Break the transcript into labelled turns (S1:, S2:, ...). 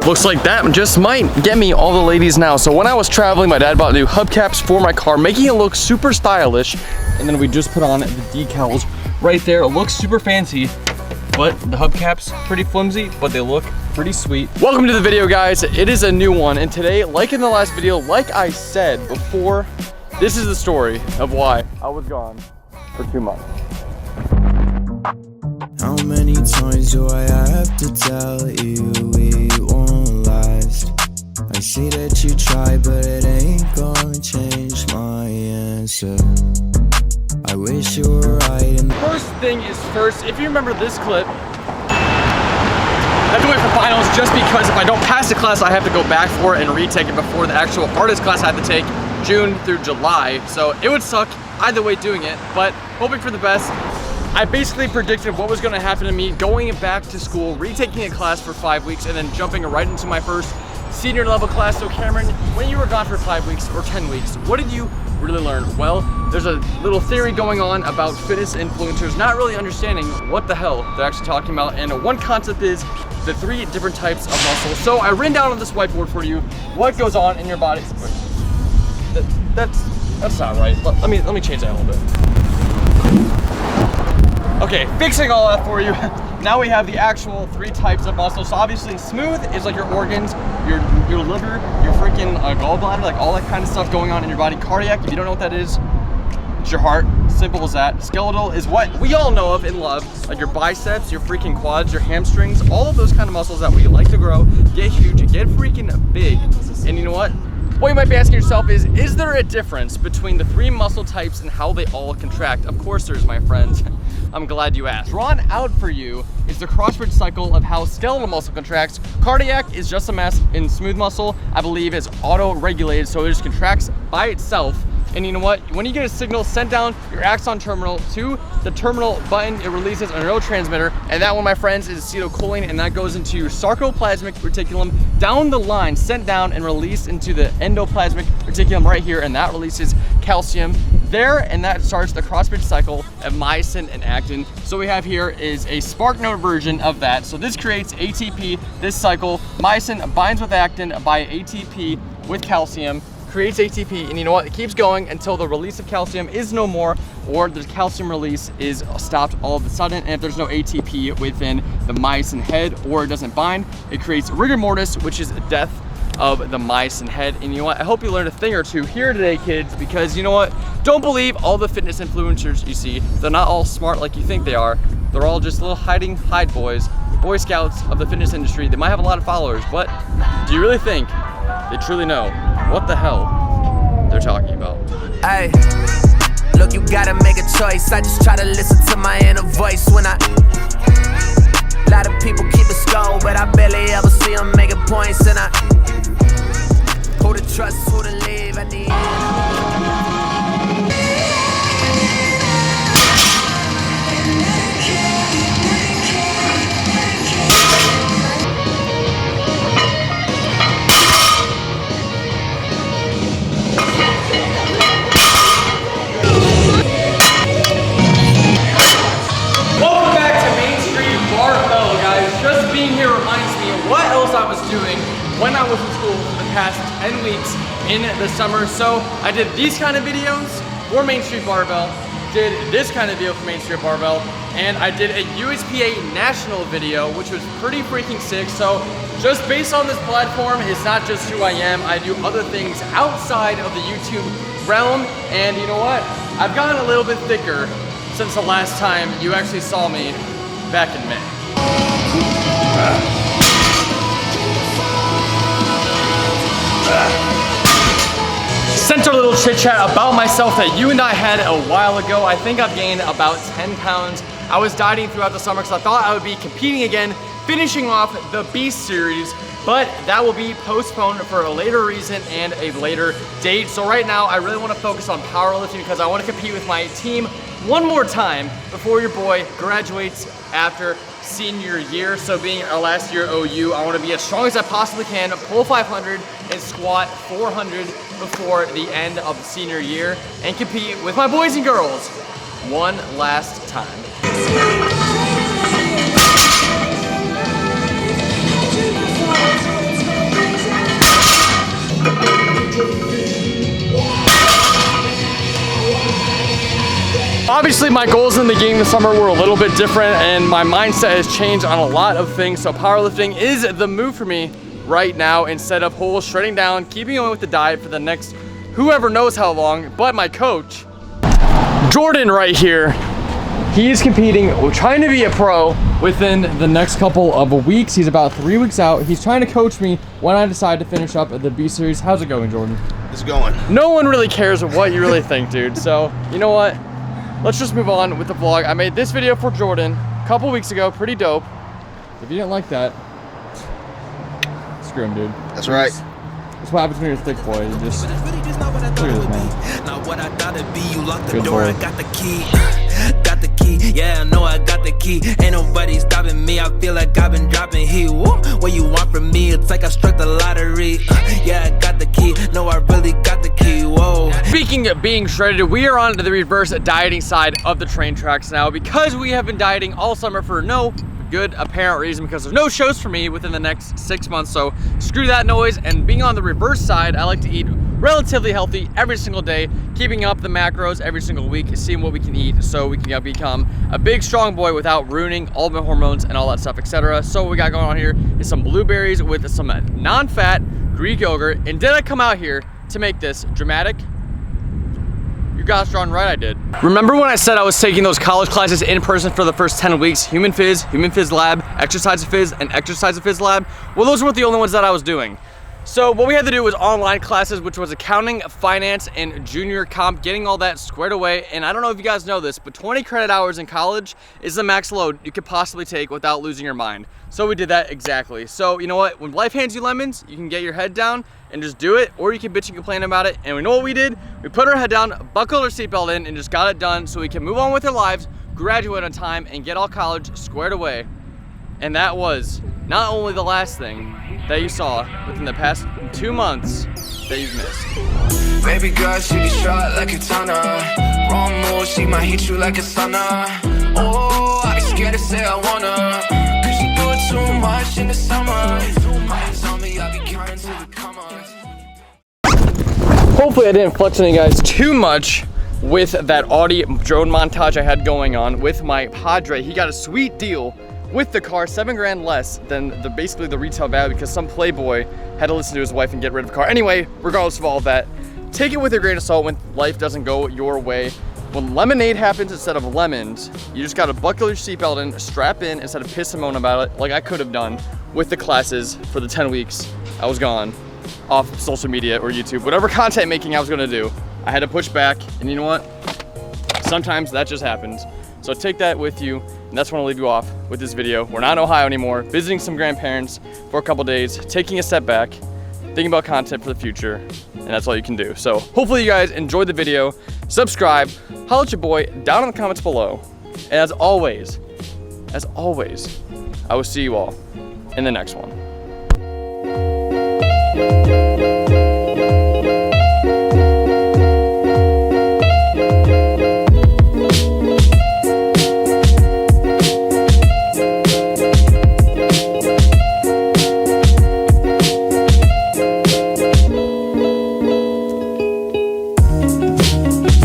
S1: Looks like that just might get me all the ladies now. So when I was traveling, my dad bought new hubcaps for my car, making it look super stylish. And then we just put on the decals right there. It looks super fancy, but the hubcaps pretty flimsy, but they look pretty sweet. Welcome to the video, guys. It is a new one. And today, like in the last video, like I said before, this is the story of why I was gone for 2 months.
S2: How many times do I have to tell you we won't last? I see that you try, but it ain't gonna change my answer. I wish you were right.
S1: First thing is first, if you remember this clip, I have to wait for finals just because if I don't pass the class, I have to go back for it and retake it before the actual hardest class I have to take June through July. So it would suck either way doing it, but hoping for the best. I basically predicted what was gonna happen to me going back to school, retaking a class for 5 weeks, and then jumping right into my first senior level class. So Cameron, when you were gone for 5 weeks or 10 weeks, what did you really learn? Well, there's a little theory going on about fitness influencers not really understanding what the hell they're actually talking about. And one concept is the 3 different types of muscles. So I written down on this whiteboard for you what goes on in your body. That's not right. Let me change that a little bit. Okay, fixing all that for you. Now we have the actual 3 types of muscles. So obviously smooth is like your organs, your liver, your freaking gallbladder, like all that kind of stuff going on in your body. Cardiac, if you don't know what that is, it's your heart, simple as that. Skeletal is what we all know of and love, like your biceps, your freaking quads, your hamstrings, all of those kind of muscles that we like to grow, get huge, get freaking big. And you know what? What you might be asking yourself is there a difference between the 3 muscle types and how they all contract? Of course there's, my friends. I'm glad you asked. Drawn out for you is the cross-bridge cycle of how skeletal muscle contracts. Cardiac is just a mess, and smooth muscle, I believe, is auto-regulated, so it just contracts by itself. And you know what? When you get a signal sent down your axon terminal to the terminal button, it releases a neurotransmitter, and that one, my friends, is acetylcholine, and that goes into your sarcoplasmic reticulum down the line, sent down and released into the endoplasmic reticulum right here, and that releases calcium there, and that starts the cross-bridge cycle of myosin and actin. So we have here is a SparkNote version of that. So this creates ATP, this cycle. Myosin binds with actin by ATP with calcium, creates ATP, and you know what? It keeps going until the release of calcium is no more, or the calcium release is stopped all of a sudden. And if there's no ATP within the myosin head, or it doesn't bind, it creates rigor mortis, which is death of the myosin head. And you know what? I hope you learned a thing or two here today, kids, because you know what? Don't believe all the fitness influencers you see. They're not all smart like you think they are. They're all just little hide boys, Boy Scouts of the fitness industry. They might have a lot of followers, but do you really think they truly know what the hell they're talking about?
S3: Hey, look, you gotta make a choice. I just try to listen to my inner voice when a lot of people keep a score, but I barely ever see them making points. And who to trust, who to leave at the end.
S1: When I was in school for the past 10 weeks in the summer. So I did these kind of videos for Main Street Barbell, did this kind of video for Main Street Barbell, and I did a USPA national video, which was pretty freaking sick. So just based on this platform, it's not just who I am. I do other things outside of the YouTube realm, and you know what? I've gotten a little bit thicker since the last time you actually saw me back in May. Sent a little chit chat about myself that you and I had a while ago. I think I've gained about 10 pounds. I was dieting throughout the summer because I thought I would be competing again, finishing off the Beast series, but that will be postponed for a later reason and a later date. So right now, I really want to focus on powerlifting because I want to compete with my team one more time before your boy graduates after senior year. So being our last year OU, I want to be as strong as I possibly can, pull 500 and squat 400 before the end of the senior year and compete with my boys and girls one last time. Obviously, my goals in the game this summer were a little bit different, and my mindset has changed on a lot of things. So powerlifting is the move for me right now, instead of whole shredding down, keeping on with the diet for the next whoever knows how long. But my coach, Jordan right here, he is competing, trying to be a pro within the next couple of weeks. He's about 3 weeks out. He's trying to coach me when I decide to finish up the B series. How's it going, Jordan?
S4: It's going.
S1: No one really cares what you really think, dude. So, you know what? Let's just move on with the vlog. I made this video for Jordan a couple weeks ago, pretty dope. If you didn't like that, screw him, dude.
S4: That's right.
S1: That's what happens when you're a thick boy. You just, look at this, man.
S3: Not what I thought it'd be. You locked the
S1: Good
S3: door,
S1: boy.
S3: I got the key. Got the key, yeah, I know I got the key. Ain't nobody stopping me, I feel like I've been dropping heat. Woo. What you want from me? It's like I struck the lottery. Yeah, I got the key, no, I really got the key, whoa.
S1: Speaking of being shredded, we are on to the reverse dieting side of the train tracks now, because we have been dieting all summer for no good apparent reason, because there's no shows for me within the next 6 months. So screw that noise. And being on the reverse side, I like to eat relatively healthy every single day, keeping up the macros every single week, seeing what we can eat so we can become a big strong boy without ruining all my hormones and all that stuff, etc. So what we got going on here is some blueberries with some non-fat Greek yogurt. And did I come out here to make this dramatic? You guys darn right I did. Remember when I said I was taking those college classes in person for the first 10 weeks? Human Phys Lab, Exercise Phys, and Exercise Phys Lab? Well, those weren't the only ones that I was doing. So what we had to do was online classes, which was accounting, finance, and junior comp, getting all that squared away. And I don't know if you guys know this, but 20 credit hours in college is the max load you could possibly take without losing your mind. So we did that exactly. So you know what? When life hands you lemons, you can get your head down and just do it, or you can bitch and complain about it. And we know what we did? We put our head down, buckled our seatbelt in, and just got it done so we can move on with our lives, graduate on time, and get all college squared away. And that was not only the last thing that you saw within the past 2 months that you've missed.
S3: Baby girl, she be shot like a tonner. Wrong move, she might hit you like a sauna. Oh, I be scared to say I wanna, cause she do it too much in the summer. Tell me I be counting to the commas.
S1: Hopefully I didn't flex on you guys too much with that Audi drone montage I had going on with my Padre. He got a sweet deal with the car, $7 grand less than basically the retail value, because some playboy had to listen to his wife and get rid of the car. Anyway, regardless of all of that, take it with a grain of salt when life doesn't go your way. When lemonade happens instead of lemons, you just gotta buckle your seatbelt in, strap in, instead of piss and moan about it like I could have done with the classes for the 10 weeks I was gone off social media or YouTube. Whatever content making I was gonna do, I had to push back, and you know what? Sometimes that just happens. So take that with you, and that's when I'll leave you off with this video. We're not in Ohio anymore, visiting some grandparents for a couple days, taking a step back, thinking about content for the future, and that's all you can do. So hopefully you guys enjoyed the video. Subscribe, holla at your boy down in the comments below. And as always, I will see you all in the next one.